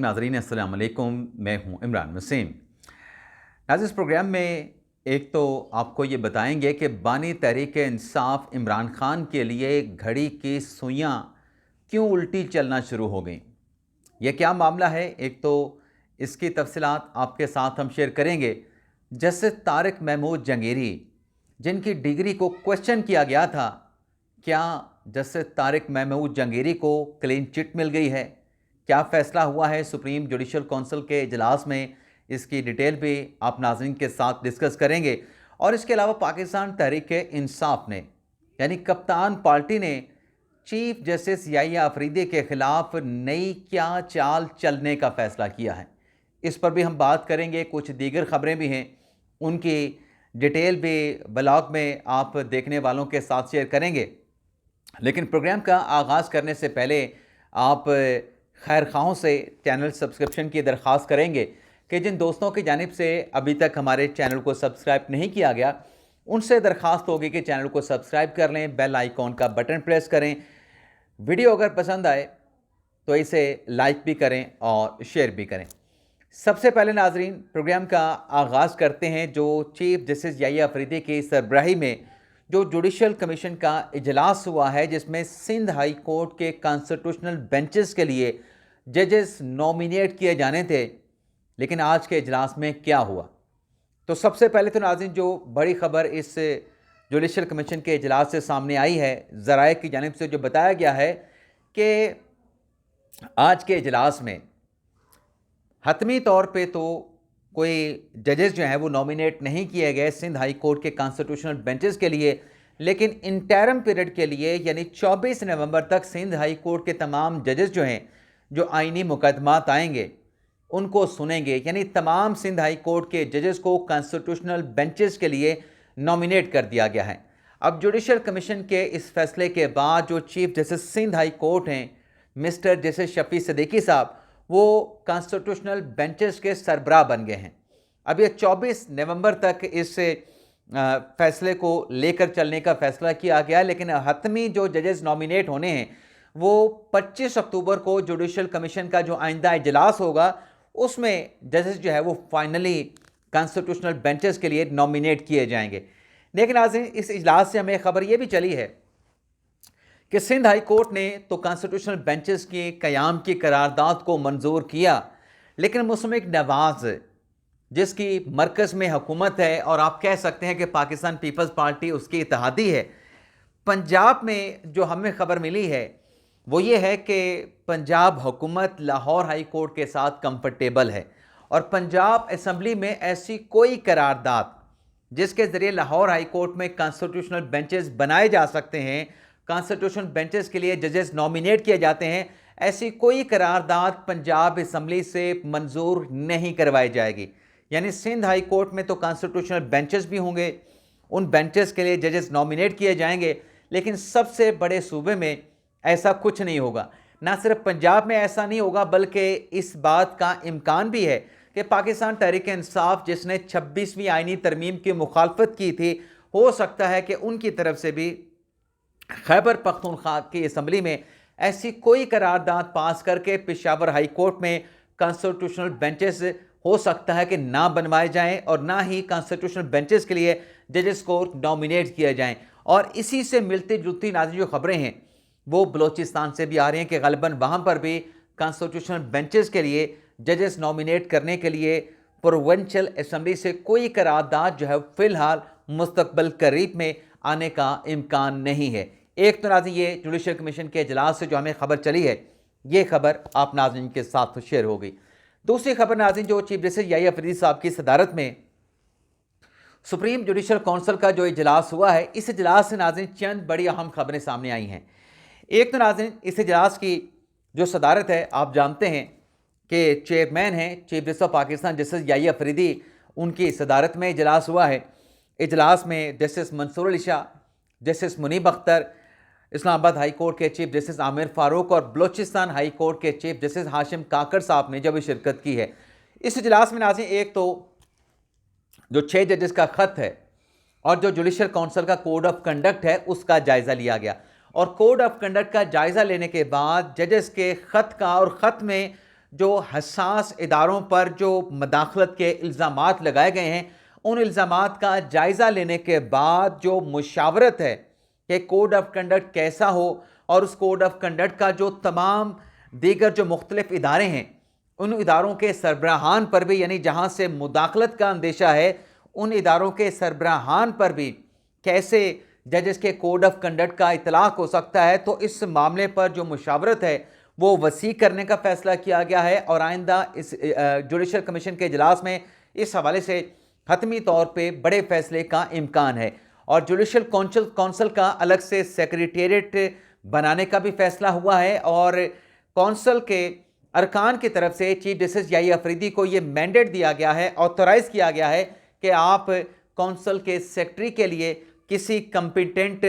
नाज़रीन अस्सलाम वालेकुम, मैं हूं इमरान वसीम। नाज़रीन, इस प्रोग्राम में एक तो आपको ये बताएंगे कि बानी तहरीक इंसाफ इमरान खान के लिए घड़ी की सुइयां क्यों उल्टी चलना शुरू हो गई। ये क्या मामला है, एक तो इसकी तफसीलात आपके साथ हम शेयर करेंगे। जस्टिस तारिक महमूद जंगेरी, जिनकी डिग्री को क्वेश्चन किया गया था, क्या जस्टिस तारिक महमूद जंगेरी को क्लीन चिट मिल गई है? क्या फ़ैसला हुआ है सुप्रीम जुडिशल काउंसिल के इजलास में, इसकी डिटेल भी आप नाज़रीन के साथ डिस्कस करेंगे। और इसके अलावा पाकिस्तान तहरीक इंसाफ ने यानी कप्तान पार्टी ने चीफ जस्टिस याहिया अफरीदी के खिलाफ नई क्या चाल चलने का फ़ैसला किया है, इस पर भी हम बात करेंगे। कुछ दीगर ख़बरें भी हैं, उनकी डिटेल भी ब्लॉग में आप देखने वालों के साथ शेयर करेंगे। लेकिन प्रोग्राम का आगाज़ करने से पहले आप खैर खाहों से चैनल सब्सक्रिप्शन की दरख्वास्त करेंगे कि जिन दोस्तों की जानिब से अभी तक हमारे चैनल को सब्सक्राइब नहीं किया गया, उनसे दरख्वास्त होगी कि चैनल को सब्सक्राइब कर लें, बेल आइकॉन का बटन प्रेस करें। वीडियो अगर पसंद आए तो इसे लाइक भी करें और शेयर भी करें। सबसे पहले नाजरीन, प्रोग्राम का आगाज़ करते हैं जो चीफ जस्टिस याहिया अफरीदी की सरबराही में जो जुडिशल कमीशन का इजलास हुआ है, जिसमें सिंध हाई कोर्ट के कॉन्स्टिट्यूशनल बेंचेस के लिए जजेस नॉमिनेट किए जाने थे। लेकिन आज के इजलास में क्या हुआ, तो सबसे पहले तो नाज़रीन जो बड़ी ख़बर इस जुडिशल कमीशन के इजलास से सामने आई है, ज़राए की जानिब से जो बताया गया है कि आज के इजलास में हतमी तौर पे तो कोई जजेस जो हैं वो नॉमिनेट नहीं किए गए सिंध हाई कोर्ट के कॉन्स्टिट्यूशनल बेंचेस के लिए, लेकिन इंटरम पीरियड के लिए यानी 24 नवंबर तक सिंध हाई कोर्ट के तमाम जजेस जो हैं, जो आइनी मुकदमात आएंगे उनको सुनेंगे। यानी तमाम सिंध हाई कोर्ट के जजेस को कॉन्स्टिट्यूशनल बेंचेस के लिए नॉमिनेट कर दिया गया है। अब जुडिशल कमीशन के इस फैसले के बाद जो chief justice Sindh high court हैं मिस्टर जस्टिस शफी सिद्दीकी साहब, वो कॉन्स्टिट्यूशनल बेंचेस के सरबराह बन गए हैं। अब ये 24 नवंबर तक इस फैसले को लेकर चलने का फैसला किया गया, लेकिन हतमी जो जजेस नॉमिनेट होने हैं वो 25 अक्टूबर को जुडिशल कमीशन का जो आइंदा इजलास होगा उसमें जजेस जो है वो फाइनली कॉन्स्टिट्यूशनल बेंचेस के लिए नॉमिनेट किए जाएंगे। लेकिन आज इस इजलास से हमें खबर ये भी चली है कि सिंध हाई कोर्ट ने तो कॉन्स्टिट्यूशनल बेंचेस के क़याम की करारदाद को मंजूर किया, लेकिन मुस्लिम नवाज़ जिसकी मरकज़ में हुकूमत है और आप कह सकते हैं कि पाकिस्तान पीपल्स पार्टी उसकी इत्तेहादी है, पंजाब में जो हमें खबर मिली है वो ये है कि पंजाब हुकूमत लाहौर हाई कोर्ट के साथ कंफर्टेबल है और पंजाब असम्बली में ऐसी कोई करारदाद जिसके ज़रिए लाहौर हाई कोर्ट में कॉन्स्टिट्यूशनल बेंचेस बनाए जा सकते हैं, कॉन्स्टिट्यूशनल बेंचेस के लिए जजेस नॉमिनेट किए जाते हैं, ऐसी कोई करारदाद पंजाब असम्बली से मंजूर नहीं करवाई जाएगी। यानी सिंध हाई कोर्ट में तो कॉन्स्टिट्यूशनल बेंचेस भी होंगे, उन बेंचेस के लिए जजेस नॉमिनेट किए जाएंगे, लेकिन सबसे बड़े सूबे में ऐसा कुछ नहीं होगा। ना सिर्फ पंजाब में ऐसा नहीं होगा, बल्कि इस बात का इम्कान भी है कि पाकिस्तान तहरीक इंसाफ जिसने 26वीं आइनी तरमीम की मुखालफत की थी, हो सकता है कि उनकी तरफ से भी खैबर पख्तूनख्वा की असम्बली में ऐसी कोई करारदाद पास करके पेशावर हाई कोर्ट में कॉन्स्टिट्यूशनल बेंचेस हो सकता है कि ना बनवाए जाएं और ना ही कॉन्स्टिट्यूशनल बेंचेस के लिए जजेस को नॉमिनेट किए जाएं। और इसी से मिलती जुलती नाज़रीन जो खबरें हैं वो बलोचिस्तान से भी आ रही हैं कि ग़ालिबन वहाँ पर भी कॉन्स्टिट्यूशनल बेंचेस के लिए जजेस नॉमिनेट करने के लिए प्रोविंशियल असम्बली से कोई करारदाद जो है फ़िलहाल मुस्तकबिल करीब में आने का इम्कान नहीं है। एक तो नाज़रीन ये जुडिशल कमीशन के इजलास से जो हमें खबर चली है, ये खबर आप नाज़रीन के साथ शेयर हो गई। दूसरी खबर नाज़रीन जो चीफ जस्टिस याहिया अफरीदी साहब की सदारत में सुप्रीम जुडिशल काउंसिल का जो इजलास हुआ है, इस इजलास से नाज़रीन चंद बड़ी अहम खबरें सामने आई हैं। एक तो नाज़रीन इस इजलास की जो सदारत है, आप जानते हैं कि चेयरमैन हैं chief justice of Pakistan justice Yahya Afridi, उनकी सदारत में इजलास हुआ है। इजलास में justice Mansoor Ali Shah, justice Muneeb Akhtar, Islamabad high court के चीफ जस्टिस आमिर फारूक और बलोचिस्तान हाई कोर्ट के चीफ जस्टिस हाशिम काकर साहब ने जब शिरकत की है। इस इजलास में नाज़रीन एक तो जो 6 जजेस का ख़त है और जो जुडिशल काउंसिल का कोड ऑफ कंडक्ट है उसका जायज़ा लिया गया। और कोड ऑफ कंडक्ट का जायज़ा लेने के बाद जजेस के ख़त का और ख़त में जो हसास इदारों पर जो मदाखलत के इल्ज़ामात लगाए गए हैं, उन इल्ज़ामात का जायज़ा लेने के बाद जो मुशावरत है कि कोड ऑफ कंडक्ट कैसा हो और उस कोड ऑफ कंडक्ट का जो तमाम दीगर जो मुख्तलिफ इदारे हैं उन इदारों के सरबराहान पर भी, यानी जहाँ से मुदाखलत का अंदेशा है उन इदारों के सरबराहान पर भी कैसे जजेस के कोड ऑफ कंडक्ट का इतलाक़ हो सकता है, तो इस मामले पर जो मुशावरत है वो वसी करने का फैसला किया गया है और आइंदा इस जुडिशल कमीशन के इजलास में इस हवाले से हतमी तौर पे बड़े फैसले का इम्कान है। और जुडिशल कौंसल का अलग से सेक्रेटेरिएट बनाने का भी फैसला हुआ है और कौंसल के अरकान की तरफ से चीफ जस्टिस याही अफरीदी को ये मैंडेट दिया गया है, ऑथोराइज किया गया है कि आप कौंसल के सेक्रेटरी के लिए किसी कम्पिटेंट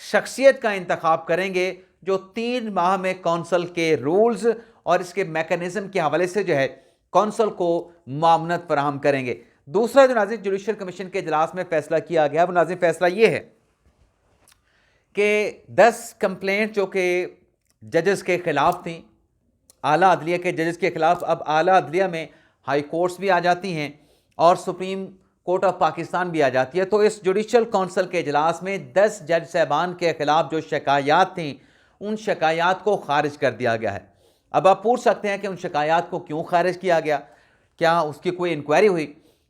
शख्सियत का इंतखाब करेंगे जो 3 माह में कौंसल के रूल्स और इसके मैकेनिज्म के हवाले से जो है कौंसल को मामनत फराहम करेंगे। दूसरा जो नाज़रीन जुडिशल कमीशन के इजलास में फैसला किया गया वो नाज़रीन फैसला ये है कि 10 कंप्लेंट जो कि जजेस के खिलाफ थी, आला अदलिया के जजेस के खिलाफ, अब आला अदलिया में हाई कोर्ट्स भी आ जाती हैं और सुप्रीम कोर्ट ऑफ पाकिस्तान भी आ जाती है। तो इस जुडिशल कौंसल के इजलास में 10 जज साहबान के खिलाफ जो शिकायत थी उन शिकायत को खारिज कर दिया गया है। अब आप पूछ सकते हैं कि उन शिकायत को क्यों खारिज किया गया, क्या उसकी कोई इंक्वायरी हुई?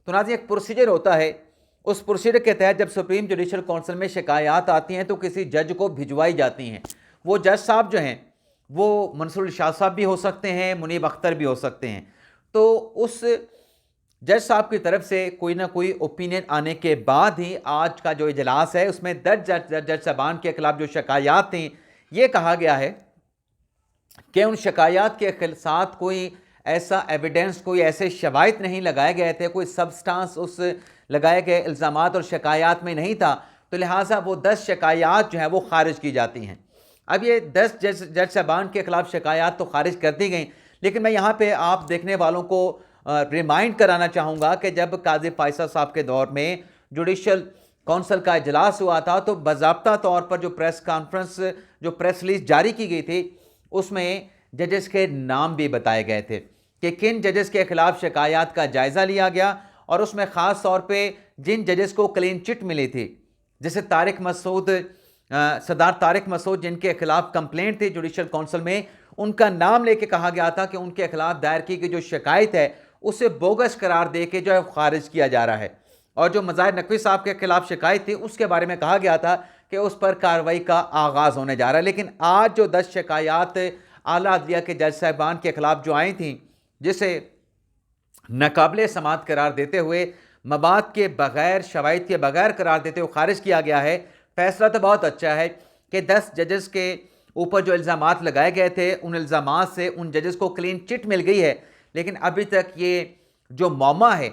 तो नाज़रीन एक प्रोसीजर होता है, उस प्रोसीजर के तहत जब सुप्रीम जुडिशल कौंसिल में शिकायत आती हैं तो किसी जज को भिजवाई जाती हैं। वो जज साहब जो हैं वो मंसूर शाह साहब भी हो सकते हैं, मुनीब अख्तर भी हो सकते हैं। तो उस जज साहब की तरफ से कोई ना कोई ओपिनियन आने के बाद ही आज का जो इजलास है उसमें 10 जज साहबान के खिलाफ जो शिकायत थी ये कहा गया है कि उन शिकायत के साथ कोई ऐसा एविडेंस, कोई ऐसे शवाहिद नहीं लगाए गए थे, कोई सबस्टांस उस लगाए गए इल्ज़ामात और शिकायत में नहीं था, तो लिहाजा वो 10 शिकायत जो है वो खारिज की जाती हैं। अब ये 10 जज साहबान के खिलाफ शिकायत तो खारिज कर दी गई, लेकिन मैं यहाँ पे आप देखने वालों को रिमाइंड कराना चाहूँगा कि जब काजी फायसा साहब के दौर में जुडिशल कौंसिल का इजलास हुआ था तो बाज़ाब्ता तौर पर जो प्रेस कॉन्फ्रेंस, जो प्रेस रिलीज जारी की गई थी उसमें जजेस के नाम भी बताए गए थे कि किन जजेस के खिलाफ शिकायत का जायज़ा लिया गया और उसमें ख़ास तौर पे जिन जजेस को क्लीन चिट मिली थी, जैसे सरदार तारिक मसूद जिनके खिलाफ कंप्लेंट थी जुडिशल कौंसिल में, उनका नाम लेके कहा गया था कि उनके खिलाफ दायर की गई जो शिकायत है उसे बोगस करार दे के जो है खारिज किया जा रहा है। और जो मज़ाहिर नकवी साहब के खिलाफ शिकायत थी उसके बारे में कहा गया था कि उस पर कार्रवाई का आगाज़ होने जा रहा है। लेकिन आज जो 10 शिकायत आला अदलिया के जज साहबान के खिलाफ जो आई थी, जिसे नाकाबिले समाअत करार देते हुए, मबाद के बगैर, शवाहिद के बगैर करार देते हुए खारिज किया गया है। फैसला तो बहुत अच्छा है कि 10 जजेस के ऊपर जो इल्ज़ामात लगाए गए थे उन इल्ज़ामात से उन जजेस को क्लीन चिट मिल गई है, लेकिन अभी तक ये जो मौमा है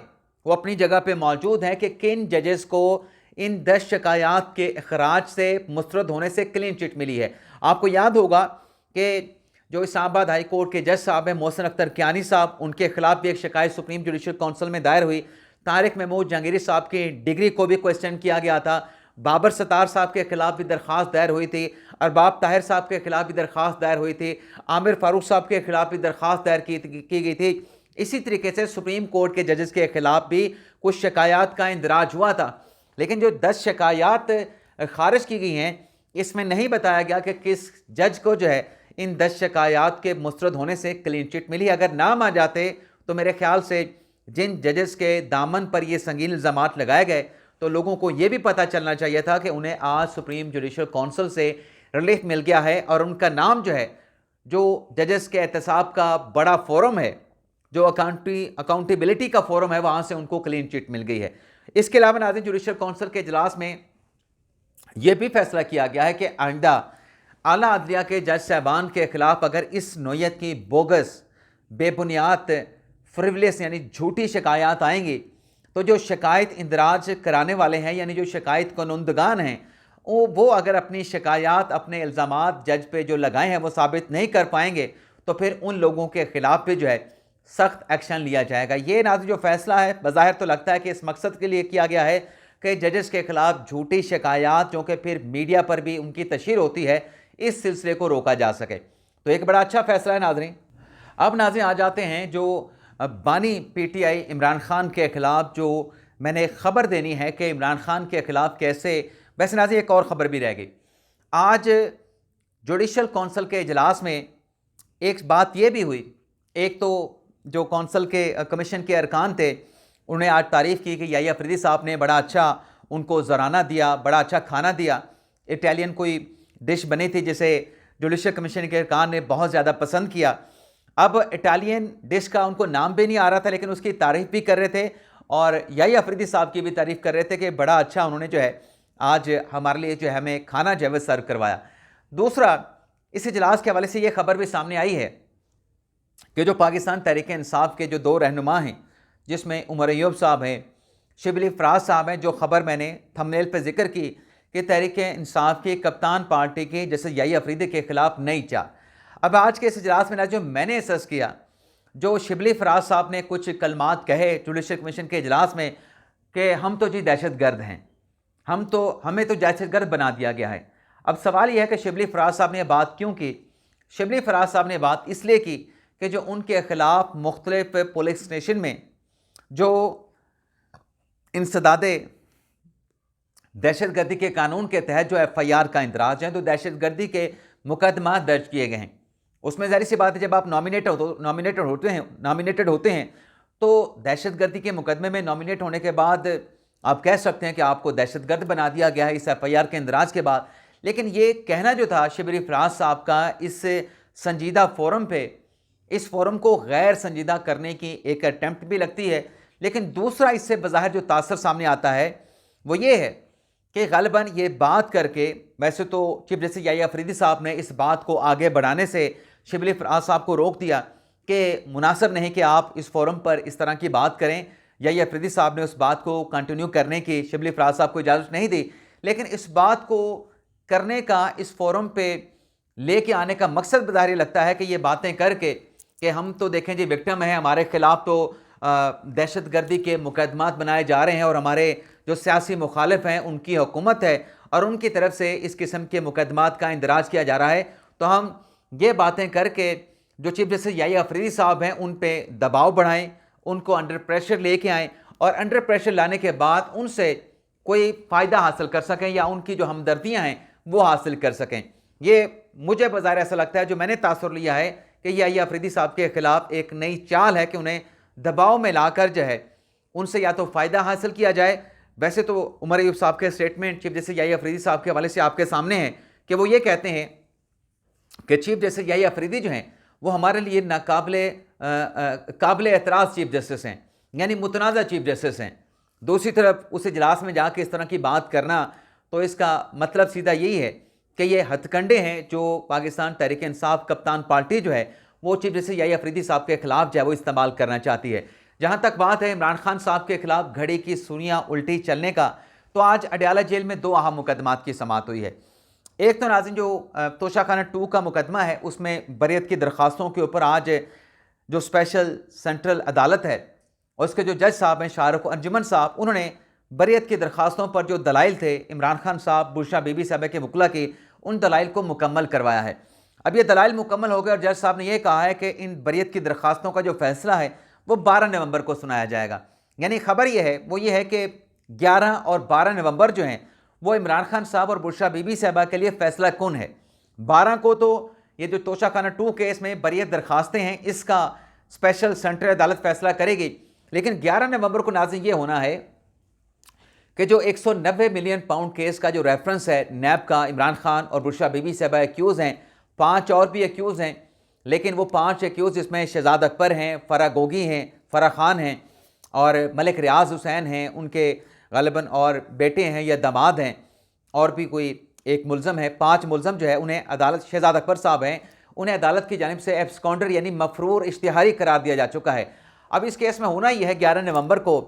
वो अपनी जगह पे मौजूद है कि किन जजेस को इन 10 शिकायत के अखराज से मुस्तरद होने से क्लीन चिट मिली है। आपको याद होगा कि जो इस्लामाबाद हाई कोर्ट के जज साहब हैं मोहसिन अख्तर कियानी साहब, उनके खिलाफ भी एक शिकायत सुप्रीम जुडिशल कौंसिल में दायर हुई। तारिक महमूद जहांगीरी साहब की डिग्री को भी क्वेश्चन किया गया था। बाबर सत्तार साहब के खिलाफ भी दरख्वास्त दायर हुई थी, अरबाब ताहिर साहब के खिलाफ भी दरख्वास्त दायर हुई थी, आमिर फारूक साहब के खिलाफ भी दरख्वास्त दायर की गई थी। इसी तरीके से सुप्रीम कोर्ट के जजेस के खिलाफ भी कुछ शिकायत का इंदराज हुआ था, लेकिन जो 10 शिकायत खारिज की गई हैं इसमें नहीं बताया गया कि किस जज को जो है इन 10 शिकायत के मुस्तरद होने से क्लीन चिट मिली। अगर नाम आ जाते तो मेरे ख्याल से जिन जजेस के दामन पर ये संगीन इल्ज़ामात लगाए गए तो लोगों को ये भी पता चलना चाहिए था कि उन्हें आज सुप्रीम जुडिशल कौंसिल से रिलीफ मिल गया है और उनका नाम जो है, जो जजेस के एहतसाब का बड़ा फोरम है, जो अकाउंटेबिलिटी का फोरम है, वहाँ से उनको क्लीन चिट मिल गई है। इसके अलावा नाज़रीन जुडिशल कौंसिल के इजलास में यह भी फैसला किया गया है कि आइंदा आला अदलिया के जज साहबान के खिलाफ अगर इस नोयत की बोगस, बेबुनियाद, फ्रिवलेस यानी झूठी शिकायत आएंगी तो जो शिकायत इंदराज कराने वाले हैं यानी जो शिकायत कानूनदगान हैं वो अगर अपनी शिकायत, अपने इल्ज़ामात जज पे जो लगाए हैं वो साबित नहीं कर पाएंगे तो फिर उन लोगों के खिलाफ भी जो है सख्त एक्शन लिया जाएगा। ये नाज़रीन जो फैसला है बज़ाहिर तो लगता है कि इस मकसद के लिए किया गया है कि जजेस के खिलाफ झूठी शिकायत जो कि फिर मीडिया पर भी उनकी तशहीर होती है, इस सिलसिले को रोका जा सके। तो एक बड़ा अच्छा फैसला है नाज़रीन। अब नाज़रीन आ जाते हैं जो बानी पीटीआई इमरान खान के ख़िलाफ़ जो मैंने ख़बर देनी है कि इमरान खान के ख़िलाफ़ कैसे। वैसे नाज़रीन एक और ख़बर भी रह गई। आज जुडिशल कौंसिल के इजलास में एक बात यह भी हुई, एक तो जो कौंसिल के कमीशन के अरकान थे उन्होंने आज तारीफ़ की कि याह्या अफरीदी साहब ने बड़ा अच्छा उनको ज़राना दिया, बड़ा अच्छा खाना दिया। इटालियन कोई डिश बनी थी जिसे जुडिशल कमीशन के अरकान ने बहुत ज़्यादा पसंद किया। अब इटालियन डिश का उनको नाम भी नहीं आ रहा था, लेकिन उसकी तारीफ़ भी कर रहे थे और याह्या अफरीदी साहब की भी तारीफ़ कर रहे थे कि बड़ा अच्छा उन्होंने जो है आज हमारे लिए जो है हमें खाना जो है सर्व करवाया। दूसरा, इस इजलास के हवाले से ये खबर भी सामने आई है कि जो पाकिस्तान तहरीक इंसाफ के जो 2 रहनुमा हैं, जिसमें उमर अय्यूब साहब हैं, शिबली फराज साहब हैं, जो ख़बर मैंने थंबनेल पर जिक्र की कि तहरीक इंसाफ की कप्तान पार्टी की जैसे याह्या अफरीदी के ख़िलाफ़ नई चाल। अब आज के इस इजलास में जो मैंने एहसास किया, जो शिबली फराज साहब ने कुछ कलमात कहे जुडिशल कमीशन के इजलास में कि हम तो जी दहशतगर्द हैं, हमें तो दहशतगर्द बना दिया गया है। अब सवाल यह है कि शिबली फराज साहब ने बात क्यों की? शिबली फराज साहब ने बात इसलिए की कि जो उनके ख़िलाफ़ मुख्तलिफ पुलिस स्टेशन में जो इंसदादे दहशतगर्दी के कानून के तहत जो FIR का इंदराज है, तो दहशतगर्दी के मुकदमा दर्ज किए गए हैं। उसमें ज़ाहिर सी बात है जब आप नॉमिनेटेड होते हैं तो दहशतगर्दी के मुकदमे में नॉमिनेट होने के बाद आप कह सकते हैं कि आपको दहशतगर्द बना दिया गया है इस FIR के इंदराज के बाद। लेकिन ये कहना जो था शिबली फराज साहब का इस संजीदा फोरम पे, इस फोरम को गैर संजीदा करने की एक अटैम्प्ट भी लगती है। लेकिन दूसरा इससे बज़ाहिर जो तासर सामने आता है वो ये है कि ग़ालिबन ये बात करके, वैसे तो चीफ जस्टिस याह्या अफरीदी साहब ने इस बात को आगे बढ़ाने से शिबली फराज साहब को रोक दिया कि मुनासिब नहीं कि आप इस फोरम पर इस तरह की बात करें। याह्या अफरीदी साहब ने उस बात को कंटिन्यू करने की शिबली फराज साहब को इजाज़त नहीं दी, लेकिन इस बात को करने का, इस फोरम पे लेके आने का मकसद बज़ाहिर लगता है कि ये बातें करके कि हम तो देखें जी विक्टिम हैं, हमारे ख़िलाफ़ तो दहशतगर्दी के मुकदमात बनाए जा रहे हैं और हमारे जो सियासी मुखालिफ हैं उनकी हुकूमत है और उनकी तरफ से इस किस्म के मुकदमात का इंदराज किया जा रहा है। तो हम ये बातें करके जो चीफ जस्टिस याह्या अफरीदी साहब हैं उन पे दबाव बढ़ाएं, उनको अंडर प्रेशर लेके आएँ और अंडर प्रेशर लाने के बाद उनसे कोई फ़ायदा हासिल कर सकें या उनकी जो हमदर्दियाँ हैं वो हासिल कर सकें। ये मुझे बज़ाहिर ऐसा लगता है, जो मैंने तासुर लिया है कि याह्या अफरीदी साहब के ख़िलाफ़ एक नई चाल है कि उन्हें दबाव में लाकर जो है उनसे या तो फ़ायदा हासिल किया जाए। वैसे तो उमर अय्यूब साहब के statement chief justice Yahya Afridi साहब के हवाले से आपके सामने हैं कि वो ये कहते हैं कि चीफ जस्टिस याह्या अफरीदी जो हैं वो हमारे लिए काबिल एतराज़ चीफ जस्टिस हैं, यानी मुतनाज़ा चीफ जस्टिस हैं। दूसरी तरफ उस इजलास में जाके इस तरह की बात करना, तो इसका मतलब सीधा यही है कि ये हथकंडे हैं जो पाकिस्तान तहरीक इंसाफ कप्तान पार्टी जो है वो चीफ जस्टिस याह्या अफरीदी साहब के ख़िलाफ़ जो है वो इस्तेमाल करना चाहती है। जहाँ तक बात है इमरान खान साहब के ख़िलाफ़ घड़ी की सुइयां उल्टी चलने का, तो आज अडयाला जेल में 2 अहम मुकदमात की समाअत हुई है। एक तो नाज़रीन जो तोशाखाना 2 का मुकदमा है उसमें बरियत की दरख्वास्तों के ऊपर आज जो स्पेशल सेंट्रल अदालत है उसके जो जज साहब हैं शाहरुख अंजुमन साहब, उन्होंने बरियत की दरख्वास्तों पर जो दलाइल थे इमरान खान साहब, बुशरा बीबी साहब के मुकला की, उन दलाइल को मुकम्मल करवाया है। अब ये दलाइल मुकम्मल हो गए और जज साहब ने यह कहा है कि इन बरियत की दरख्वास्तों का जो फैसला है वो 12 नवंबर को सुनाया जाएगा। यानी खबर ये है कि 11 और 12 नवंबर जो हैं वो इमरान खान साहब और बुशरा बीबी साहबा के लिए फैसला कौन है। 12 को तो ये जो तोशाखाना 2 केस में बरियत दरखास्तें हैं इसका स्पेशल सेंट्रल अदालत फैसला करेगी, लेकिन 11 नवंबर को नाज़रीन ये होना है कि जो 190 मिलियन पाउंड केस का जो रेफरेंस है नैब का, इमरान खान और बुशरा बीबी साहबा एक्यूज़ हैं, 5 और भी एक्यूज़ हैं, लेकिन वो 5 एक्यूज़ जिसमें शहजाद अकबर हैं, फ़रा गोगी हैं, फ़रा खान हैं और मलिक रियाज हुसैन हैं, उनके ग़ालिबन और बेटे हैं या दामाद हैं, और भी कोई एक मुल्ज़म है। 5 मुल्ज़म जो है उन्हें अदालत, शहजाद अकबर साहब हैं, उन्हें अदालत की जानिब से एब्सकॉन्डर यानी मफरूर इश्तिहारी करार दिया जा चुका है। अब इस केस में होना ही है 11 नवंबर को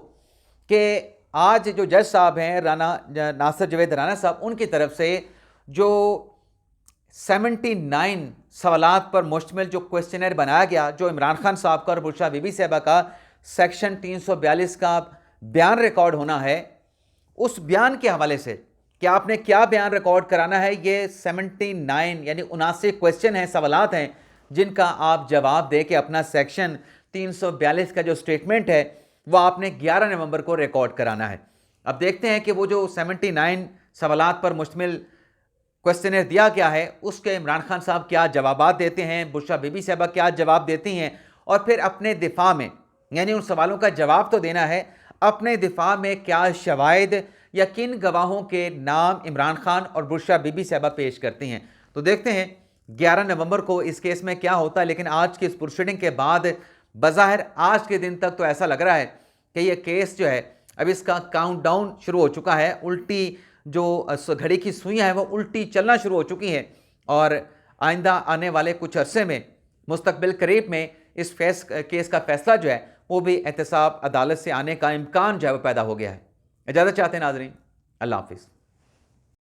कि आज जो जज साहब हैं राना नासिर जवेद राना साहब, उनकी तरफ से जो 79 सवालात पर मुश्तमिल जो क्वेश्चनर बनाया गया, जो इमरान खान साहब का और बुशरा बीबी साहबा का सेक्शन 342 का बयान रिकॉर्ड होना है, उस बयान के हवाले से कि आपने क्या बयान रिकॉर्ड कराना है, ये 79 यानी 79 क्वेश्चन हैं, सवालात हैं जिनका आप जवाब दे के अपना सेक्शन 342 का जो स्टेटमेंट है वो आपने 11 नवंबर को रिकॉर्ड कराना है। अब देखते हैं कि वो जो 79 सवालात पर मुश्तमिल क्वेश्चनर दिया गया है उसके इमरान खान साहब क्या जवाबात देते हैं, बुशरा बीबी साहबा क्या जवाब देती हैं, और फिर अपने दिफा में, यानी उन सवालों का जवाब तो देना है, अपने दिफा में क्या शवाहिद या किन गवाहों के नाम इमरान खान और बुशरा बीबी साहबा पेश करती हैं। तो देखते हैं 11 नवंबर को इस केस में क्या होता है। लेकिन आज की इस प्रोसीडिंग के बाद बज़ाहिर आज के दिन तक तो ऐसा लग रहा है कि यह केस जो है अब इसका काउंटडाउन शुरू हो चुका है, उल्टी जो घड़ी की सुइयां हैं वो उल्टी चलना शुरू हो चुकी हैं, और आइंदा आने वाले कुछ अरसे में, मुस्तकबिल करीब में, इस केस का फैसला जो है वो भी एहतसाब अदालत से आने का इम्कान जो है वो पैदा हो गया है। इजाज़त चाहते हैं नाज़रीन, अल्लाह हाफिज़।